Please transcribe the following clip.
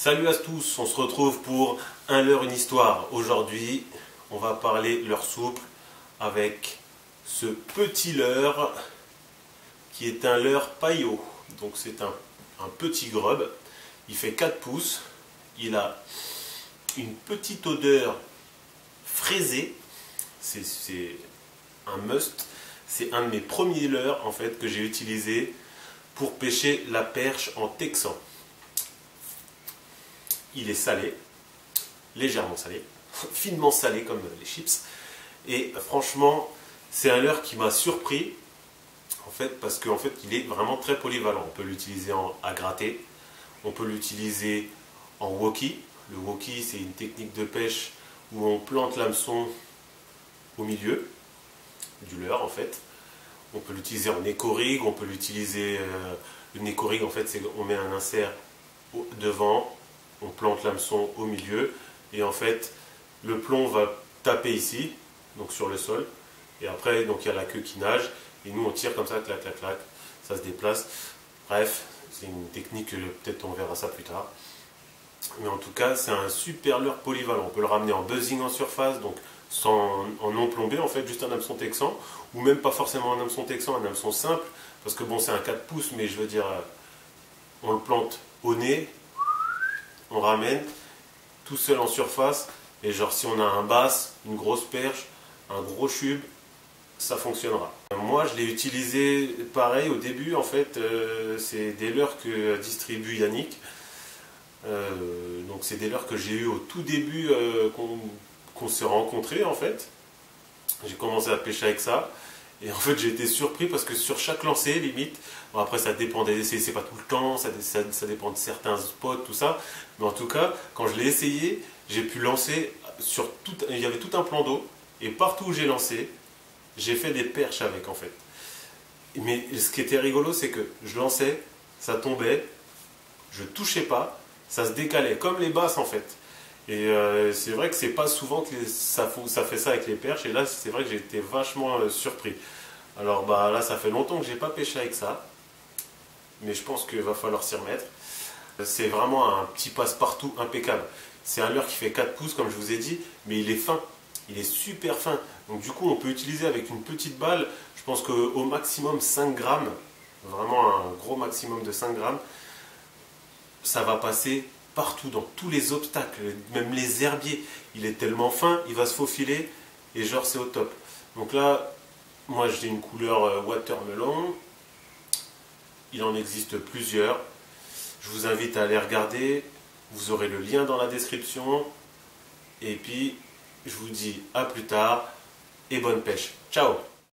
Salut à tous, on se retrouve pour un leurre, une histoire. Aujourd'hui, on va parler leurre souple avec ce petit leurre qui est un leurre paillot. Donc c'est un petit grub, il fait 4 pouces, il a une petite odeur fraisée, c'est un must. C'est un de mes premiers leurres en fait que j'ai utilisé pour pêcher la perche en texan. Il est salé, légèrement salé, finement salé comme les chips. Et franchement, c'est un leurre qui m'a surpris en fait parce qu'en fait, il est vraiment très polyvalent. On peut l'utiliser à gratter, on peut l'utiliser en wokey. Le wokey, c'est une technique de pêche où on plante l'hameçon au milieu du leurre en fait. On peut l'utiliser en éco-rig, on peut l'utiliser une éco-rig en fait, c'est on met un insert devant, on plante l'hameçon au milieu et en fait le plomb va taper ici, donc sur le sol, et après donc il y a la queue qui nage et nous on tire comme ça, clac clac clac, ça se déplace. Bref, c'est une technique, peut-être on verra ça plus tard. Mais en tout cas, c'est un super leurre polyvalent. On peut le ramener en buzzing en surface, donc en non plombé, en fait, juste un hameçon texan, ou même pas forcément un hameçon texan, un hameçon simple, parce que bon, c'est un 4 pouces, mais je veux dire, on le plante au nez, on ramène, tout seul en surface, et genre si on a un bass, une grosse perche, un gros chub, ça fonctionnera. Moi, je l'ai utilisé pareil au début, en fait, c'est des leurres que distribue Yannick. Donc c'est des leurres que j'ai eu au tout début qu'on s'est rencontrés en fait. J'ai commencé à pêcher avec ça et en fait j'ai été surpris parce que sur chaque lancer limite, bon, après ça dépend c'est pas tout le temps, ça dépend de certains spots, tout ça, mais en tout cas quand je l'ai essayé, j'ai pu lancer sur tout, il y avait tout un plan d'eau et partout où j'ai lancé, j'ai fait des perches avec en fait. Mais ce qui était rigolo c'est que je lançais, ça tombait, je touchais pas, ça se décalait, comme les basses en fait. Et c'est vrai que c'est pas souvent que ça fait ça avec les perches, et là c'est vrai que j'ai été vachement surpris. Alors bah là ça fait longtemps que j'ai pas pêché avec ça, mais je pense qu'il va falloir s'y remettre. C'est vraiment un petit passe-partout impeccable. C'est un leurre qui fait 4 pouces comme je vous ai dit, mais il est fin, il est super fin. Donc du coup on peut utiliser avec une petite balle, je pense qu'au maximum 5 grammes, vraiment un gros maximum de 5 grammes, ça va passer partout, dans tous les obstacles, même les herbiers. Il est tellement fin, il va se faufiler et genre c'est au top. Donc là, moi j'ai une couleur watermelon. Il en existe plusieurs. Je vous invite à aller regarder. Vous aurez le lien dans la description. Et puis, je vous dis à plus tard et bonne pêche. Ciao!